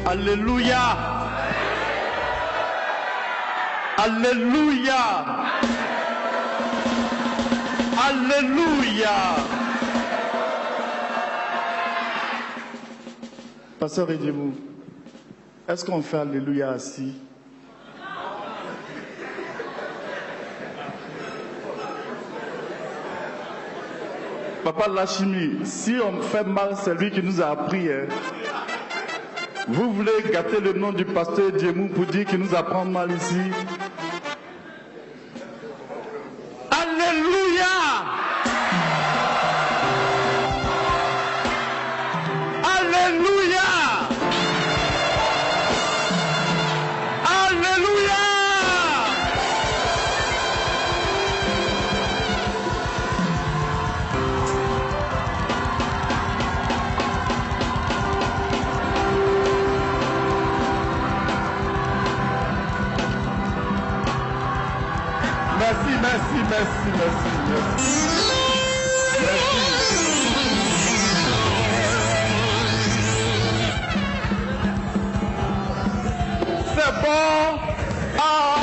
Alléluia. Alléluia. Alléluia. Pasteur Edjemou, est-ce qu'on fait Alléluia assis? Papa Lachimi, si on fait mal, c'est lui qui nous a appris. Hein. Vous voulez gâter le nom du pasteur Edjemou pour dire qu'il nous apprend mal ici? Alléluia! Alléluia! Alléluia! Merci, merci, merci, merci, merci. C'est bon. Ah.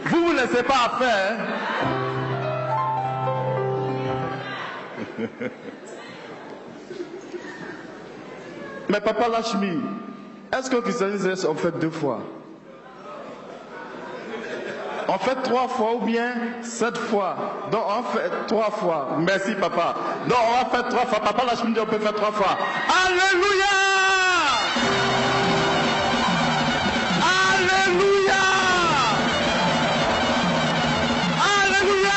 Vous ne laissez pas faire. Mais Papa Lachmi, est-ce qu'au christianisme on fait 2 fois? On fait 3 fois ou bien 7 fois. Donc on fait 3 fois. Merci papa. Donc on va faire 3 fois. Papa Lachmi dit on peut faire 3 fois. Alléluia! Alléluia! Alléluia!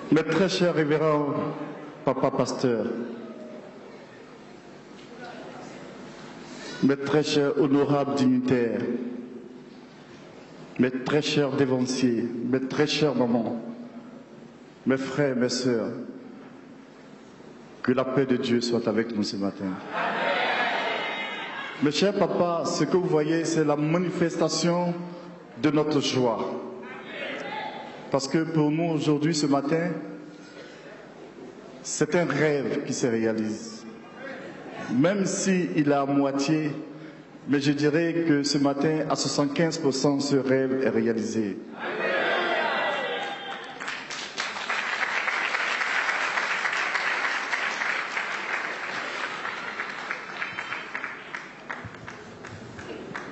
Mes très chers révérends, papa pasteur, mes très chers honorables dignitaires, mes très chers dévanciers, mes très chères mamans, mes frères, mes sœurs, que la paix de Dieu soit avec nous ce matin. Mes chers papas, ce que vous voyez, c'est la manifestation de notre joie. Parce que pour nous, aujourd'hui, ce matin, c'est un rêve qui se réalise. Même s'il est à moitié, mais je dirais que ce matin, à 75%, ce rêve est réalisé.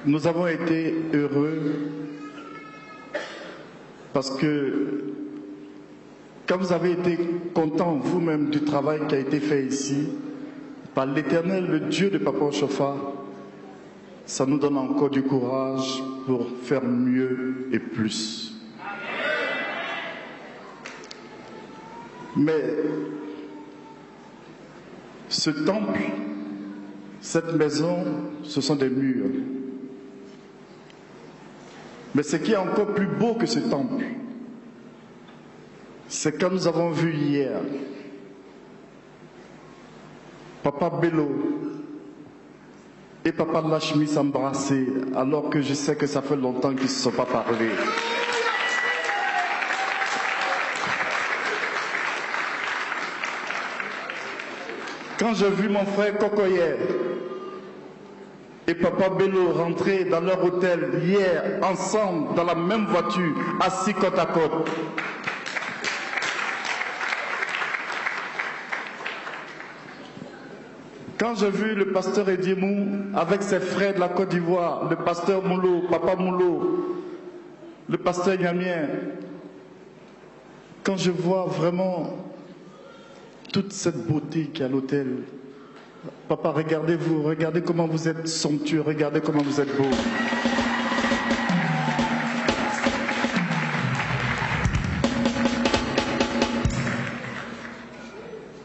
Nous avons été heureux parce que quand vous avez été content vous-même du travail qui a été fait ici, par l'Éternel, le Dieu de Papa Ochofa, ça nous donne encore du courage pour faire mieux et plus. Mais ce temple, cette maison, ce sont des murs. Mais ce qui est encore plus beau que ce temple, c'est quand nous avons vu hier Papa Bello et Papa Lachmi s'embrasser, alors que je sais que ça fait longtemps qu'ils ne se sont pas parlé. Quand j'ai vu mon frère Kokoye et Papa Bello rentrer dans leur hôtel hier, ensemble, dans la même voiture, assis côte à côte. Quand j'ai vu le pasteur Edjemou avec ses frères de la Côte d'Ivoire, le pasteur Moulot, Papa Moulot, le pasteur Niamien, quand je vois vraiment toute cette beauté qu'il y a à l'hôtel, papa, regardez-vous, regardez comment vous êtes somptueux, regardez comment vous êtes beau.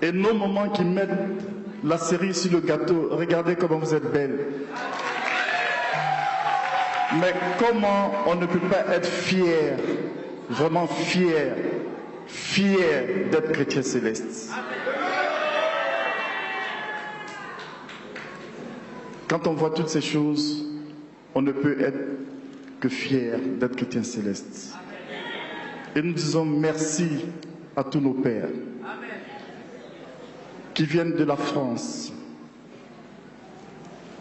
Et nos moments qui mettent la cerise sur le gâteau, regardez comment vous êtes belle. Mais comment on ne peut pas être fier, vraiment fier d'être chrétien céleste? Quand on voit toutes ces choses, on ne peut être que fier d'être chrétien céleste. Et nous disons merci à tous nos pères qui viennent de la France,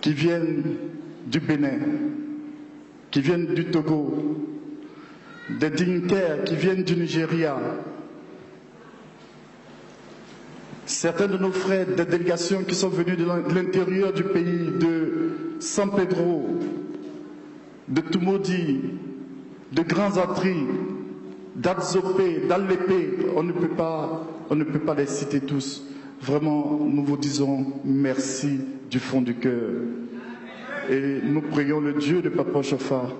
qui viennent du Bénin, qui viennent du Togo, des dignitaires qui viennent du Nigeria, certains de nos frères des délégations qui sont venus de l'intérieur du pays, de San Pedro, de Tumodi, de Grands Atri, d'Adzopé, d'Alépé, on ne peut pas les citer tous. Vraiment, nous vous disons merci du fond du cœur. Et nous prions le Dieu de Papa Chauffard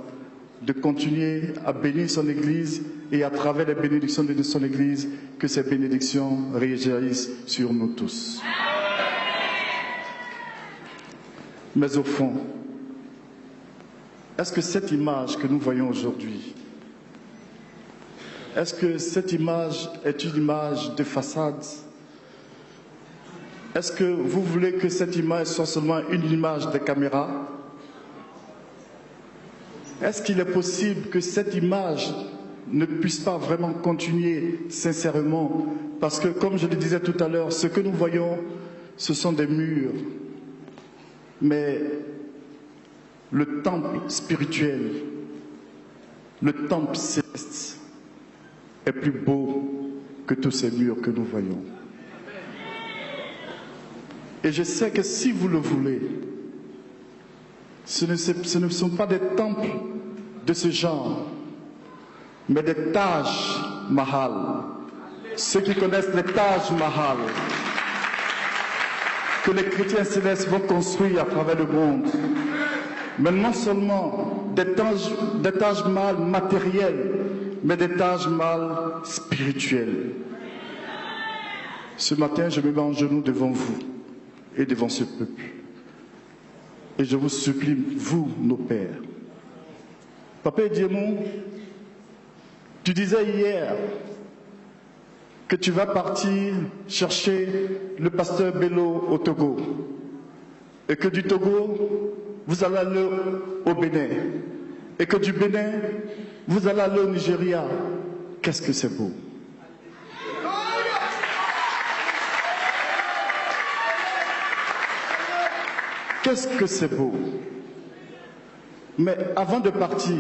de continuer à bénir son Église et à travers les bénédictions de son Église, que ces bénédictions réagissent sur nous tous. Mais au fond, est-ce que cette image que nous voyons aujourd'hui, est-ce que cette image est une image de façade? Est-ce que vous voulez que cette image soit seulement une image de caméra? Est-ce qu'il est possible que cette image ne puisse pas vraiment continuer sincèrement? Parce que, comme je le disais tout à l'heure, ce que nous voyons, ce sont des murs. Mais le temple spirituel, le temple céleste, est plus beau que tous ces murs que nous voyons. Et je sais que si vous le voulez, ce ne sont pas des temples de ce genre, mais des Taj Mahal. Ceux qui connaissent les Taj Mahal, que les chrétiens célestes vont construire à travers le monde. Mais non seulement des Taj Mahal matériels, mais des Taj Mahal spirituels. Ce matin, je me mets en genoux devant vous et devant ce peuple. Et je vous supplie, vous, nos pères. Papa Diemou, tu disais hier que tu vas partir chercher le pasteur Bello au Togo. Et que du Togo, vous allez aller au Bénin. Et que du Bénin, vous allez aller au Nigeria. Qu'est-ce que c'est beau! Qu'est-ce que c'est beau! Mais avant de partir,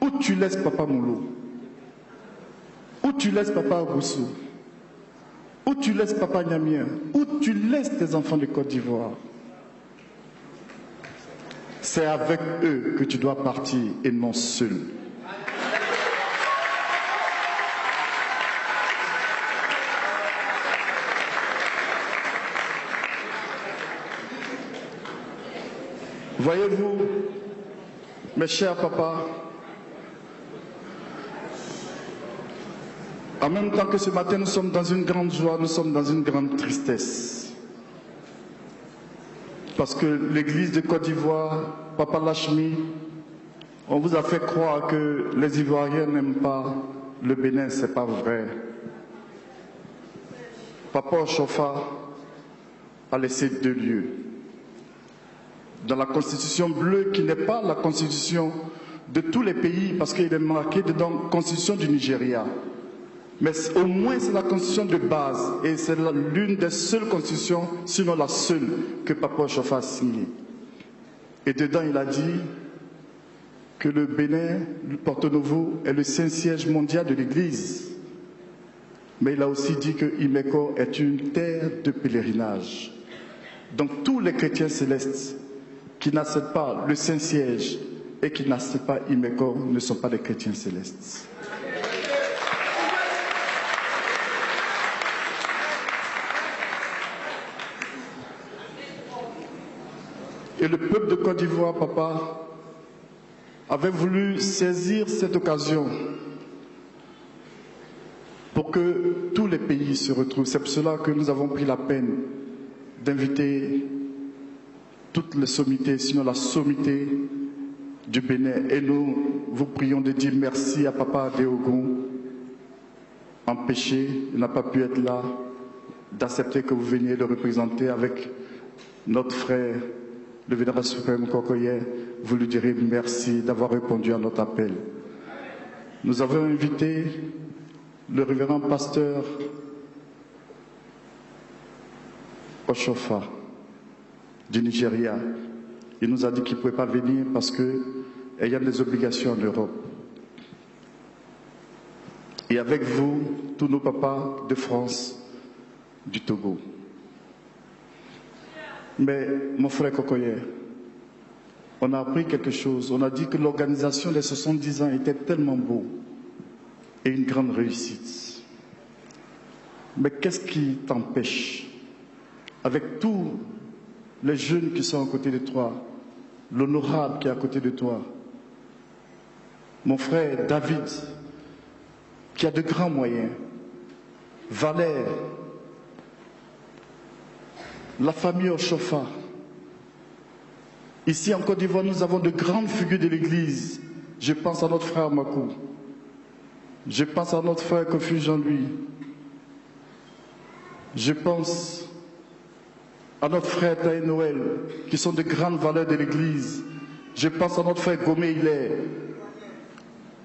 où tu laisses Papa Moulou? Où tu laisses Papa Agoussou? Où tu laisses Papa Nyamien? Où tu laisses tes enfants de Côte d'Ivoire? C'est avec eux que tu dois partir et non seul. Voyez-vous, mes chers papas, en même temps que ce matin nous sommes dans une grande joie, nous sommes dans une grande tristesse. Parce que l'église de Côte d'Ivoire, Papa Lachmi, on vous a fait croire que les Ivoiriens n'aiment pas le Bénin, c'est pas vrai. Papa Chauffard a laissé 2 lieux. Dans la constitution bleue, qui n'est pas la constitution de tous les pays, parce qu'il est marqué dedans constitution du Nigeria. Mais au moins c'est la constitution de base, et c'est l'une des seules constitutions, sinon la seule, que Papa Chauffard a signée. Et dedans il a dit que le Bénin, le Porto-Novo, est le Saint-Siège mondial de l'Église. Mais il a aussi dit que Imeko est une terre de pèlerinage. Donc tous les chrétiens célestes qui n'acceptent pas le Saint-Siège et qui n'acceptent pas Imeko ne sont pas des chrétiens célestes. Et le peuple de Côte d'Ivoire, papa, avait voulu saisir cette occasion pour que tous les pays se retrouvent. C'est pour cela que nous avons pris la peine d'inviter toutes les sommités, sinon la sommité du Bénin. Et nous vous prions de dire merci à Papa Adéogun, empêché, il n'a pas pu être là, d'accepter que vous veniez le représenter avec notre frère, le Vénéral suprême Kokoye. Vous lui direz merci d'avoir répondu à notre appel. Nous avons invité le révérend pasteur Oshofa du Nigeria. Il nous a dit qu'il ne pouvait pas venir parce qu'il y a des obligations en Europe. Et avec vous, tous nos papas de France, du Togo. Mais mon frère Kokoye, on a appris quelque chose. On a dit que l'organisation des 70 ans était tellement beau et une grande réussite. Mais qu'est-ce qui t'empêche, avec tous les jeunes qui sont à côté de toi, l'honorable qui est à côté de toi, mon frère David, qui a de grands moyens, Valère, la famille Oshofa. Ici en Côte d'Ivoire, nous avons de grandes figures de l'Église. Je pense à notre frère Makou. Je pense à notre frère Kofi Jean-Louis. Je pense à notre frère Taï Noël, qui sont de grandes valeurs de l'Église. Je pense à notre frère Gomé Hilaire.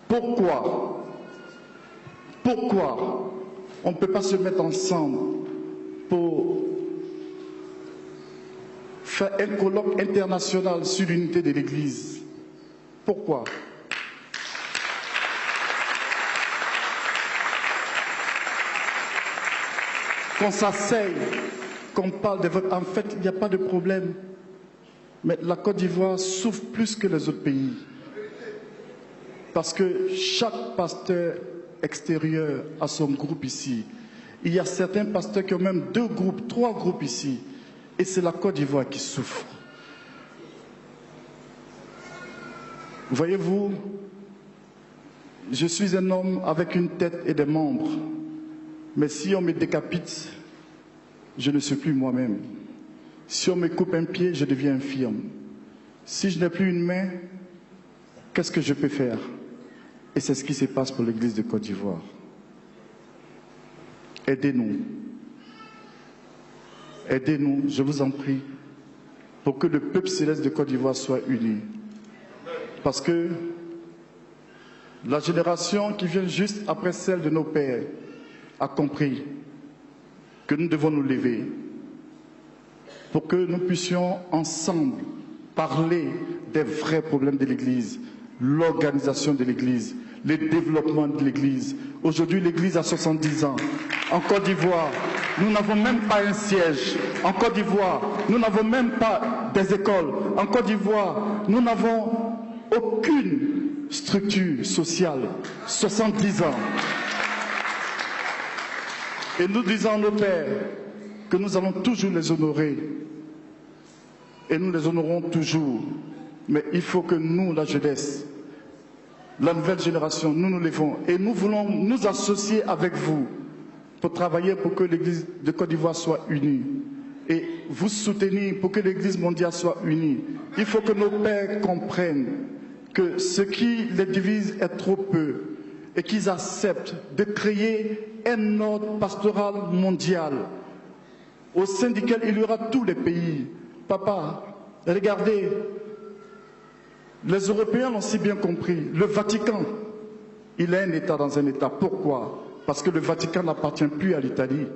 Pourquoi on ne peut pas se mettre ensemble pour faire un colloque international sur l'unité de l'Église? Pourquoi? Qu'on s'asseye, qu'on parle de votre... En fait, il n'y a pas de problème. Mais la Côte d'Ivoire souffre plus que les autres pays. Parce que chaque pasteur extérieur a son groupe ici. Il y a certains pasteurs qui ont même 2 groupes, 3 groupes ici. Et c'est la Côte d'Ivoire qui souffre. Voyez-vous, je suis un homme avec une tête et des membres. Mais si on me décapite, je ne suis plus moi-même. Si on me coupe un pied, je deviens infirme. Si je n'ai plus une main, qu'est-ce que je peux faire? Et c'est ce qui se passe pour l'Église de Côte d'Ivoire. Aidez-nous. Aidez-nous, je vous en prie, pour que le peuple céleste de Côte d'Ivoire soit uni. Parce que la génération qui vient juste après celle de nos pères a compris que nous devons nous lever pour que nous puissions ensemble parler des vrais problèmes de l'Église, l'organisation de l'Église, le développement de l'Église. Aujourd'hui, l'Église a 70 ans. En Côte d'Ivoire, nous n'avons même pas un siège. En Côte d'Ivoire, nous n'avons même pas des écoles. En Côte d'Ivoire, nous n'avons aucune structure sociale. 70 ans. Et nous disons à nos pères que nous allons toujours les honorer. Et nous les honorons toujours. Mais il faut que nous, la jeunesse, la nouvelle génération, nous nous levons. Et nous voulons nous associer avec vous pour travailler pour que l'Église de Côte d'Ivoire soit unie. Et vous soutenir pour que l'Église mondiale soit unie. Il faut que nos pères comprennent que ce qui les divise est trop peu. Et qu'ils acceptent de créer un ordre pastoral mondial au sein duquel il y aura tous les pays. Papa, regardez, les Européens l'ont si bien compris. Le Vatican, il est un État dans un État. Pourquoi? Parce que le Vatican n'appartient plus à l'Italie.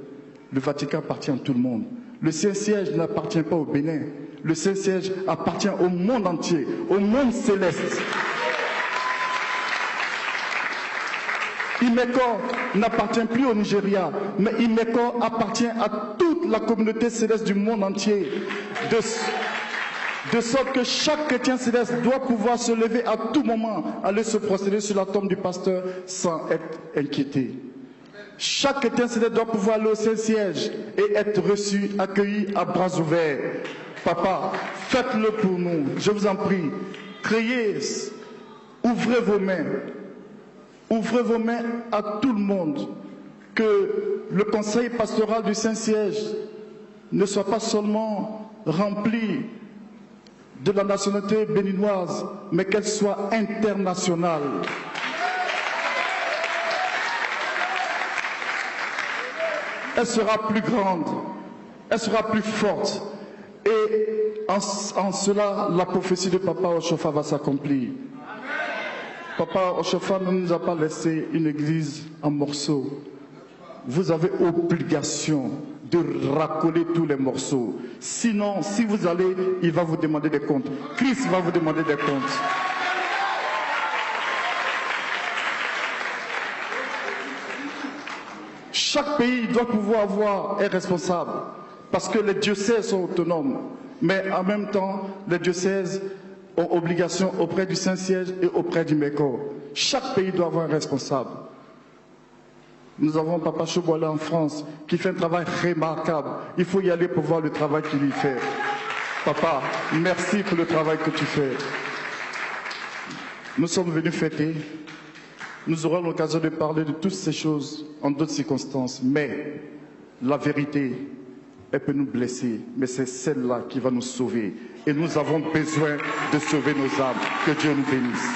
Le Vatican appartient à tout le monde. Le Saint-Siège n'appartient pas au Bénin. Le Saint-Siège appartient au monde entier, au monde céleste. Imeko n'appartient plus au Nigeria, mais Imeko appartient à toute la communauté céleste du monde entier. De sorte que chaque chrétien céleste doit pouvoir se lever à tout moment, aller se prosterner sur la tombe du pasteur sans être inquiété. Chaque chrétien céleste doit pouvoir aller au Saint-Siège et être reçu, accueilli à bras ouverts. Papa, faites-le pour nous, je vous en prie. Créez, ouvrez vos mains. Ouvrez vos mains à tout le monde, que le conseil pastoral du Saint-Siège ne soit pas seulement rempli de la nationalité béninoise, mais qu'elle soit internationale. Elle sera plus grande, elle sera plus forte. Et en cela, la prophétie de Papa Oshofa va s'accomplir. Papa Oshofa ne nous a pas laissé une église en morceaux. Vous avez obligation de racoler tous les morceaux. Sinon, si vous allez, il va vous demander des comptes. Christ va vous demander des comptes. Chaque pays doit pouvoir avoir un responsable, parce que les diocèses sont autonomes, mais en même temps, les diocèses ont obligation auprès du Saint-Siège et auprès du MECO. Chaque pays doit avoir un responsable. Nous avons Papa Chobola en France, qui fait un travail remarquable. Il faut y aller pour voir le travail qu'il y fait. Papa, merci pour le travail que tu fais. Nous sommes venus fêter. Nous aurons l'occasion de parler de toutes ces choses en d'autres circonstances. Mais la vérité, elle peut nous blesser. Mais c'est celle-là qui va nous sauver. Et nous avons besoin de sauver nos âmes. Que Dieu nous bénisse.